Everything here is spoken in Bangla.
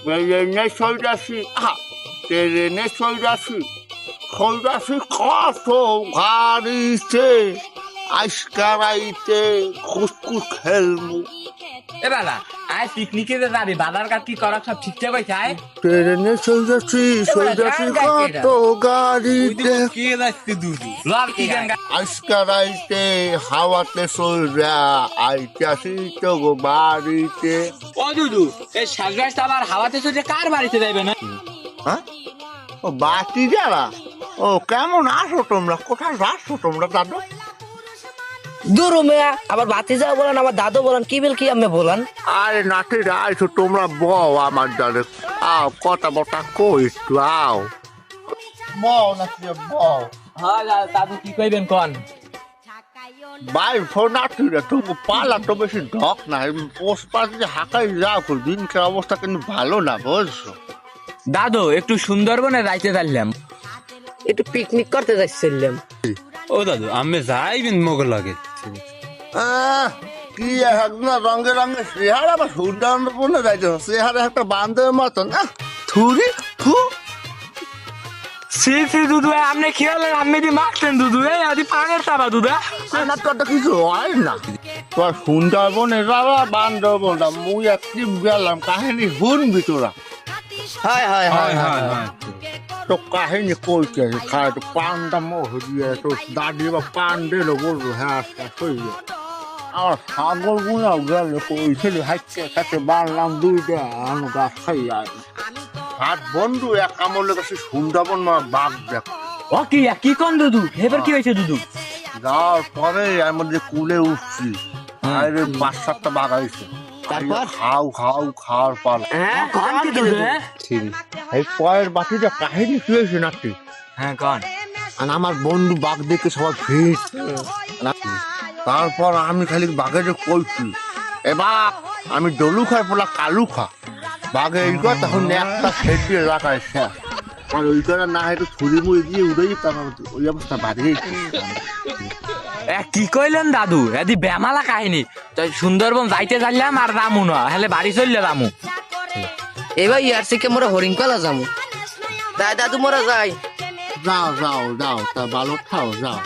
ট্রেনে সৈরাশি ট্রেনে সৈরাশি সৈরাশি কত গাড়িতে আইসকারাইতে খুসকুস খেলমু এ বালা আয় পিকনিকে যাবি বাজার ঘাট কি করা সব ঠিকঠাক হয়েছে আয় ট্রেনে সৈরাশি সৈরাশি কত গাড়িতে কে যাচ্ছে দুধু লাল কি গান আইসকারাইতে হাওয়াতে সৈরা আইতাছি তো গো বাড়িতে। ও দুধু এই সাজবাস আবার হাওয়াতে চলে কার বাড়িতে যাইবে না হ্যাঁ ও বাতি যারা ও কেমন আছো তোমরা কোথায় যাচ্ছ তোমরা দাদু? দূর মেয়া আবার বাতি যাও বলেন আবার দাদু বলেন কি বিল কি আমি বলেন। আরে নাতিরা আইছো তোমরা বও আমার দাদু আও কথা বটা কই একটু আও বও নাতি বও হ্যাঁ দাদু কি কইবেন কোন ভাই ফোন নাতিরা তুমি পালা তো বেশি ঢক না পোস্ট পাশে হাঁকাই যাও দিনকার অবস্থা কিন্তু ভালো না বুঝছো। দাদু একটু সুন্দরবনে যাইতে চাইলাম একটু পিকনিক করতে যাচ্ছিলাম। ও দাদু আমি যাইবেন মোগল লাগে কি একদম রঙে রঙে চেহারা বা সুন্দরবনে যাইছো চেহারা একটা বান্ধবের মতন থুরি থু সি সি দুধু আপনি খেয়ালেন আপনি দি মাখতেন দুধু এই আদি পানের চাবা দুধা না তোর তো কিছু হয় না তোর সুন্দরবনে যাবা বান্ধবনটা মুই একটি গেলাম কাহিনী শুনবি তোরা। হয় হয় হয় তো কাহিনী কইতে খায় তো পানটা মোহ দিয়ে তো দাদি বা পান দিল বলবো হ্যাঁ আমার ছাগল গুনাও গেল কইছিল হাইতে খাতে বানলাম দুইটা আমি গাছ খাই আর হাত বন্ধু এক আমলের কাছে সুন্দরবন বাঘ দেখ ও কি কোন দুধু এবার কি হয়েছে দুধু যাওয়ার পরে আমি যে কুলে উঠছি আরে 5-7টা বাঘ আইছে তারপর খাওয়ার পর কোন কি দুধু এই পয়ের বাটিটা কাহিনী কি হয়েছে নাকি হ্যাঁ কোন আর আমার বন্ধু বাঘ দেখে সবাই ভিড় তারপর আমি খালি বাঘের কইছি এ বাঘ আমি ডলু খাই বলা কালু খা বাঘে এই কথা তখন একটা খেতে রাখায় শেষ আর ওই করে না হয়তো ছুরি মুড়ি দিয়ে উড়েই তারপর ওই অবস্থা বাড়িয়ে কি কইলেন দাদু এদি বেমালা কাহিনী তাই সুন্দরবন যাইতে চাইলাম আর রামু না হেলে বাড়ি চললে রামু এবার ইয়ারসিকে মোরা হরিণকলা যাবো তাই দাদু মোরা যাই যাও তা ভালো খাও যাও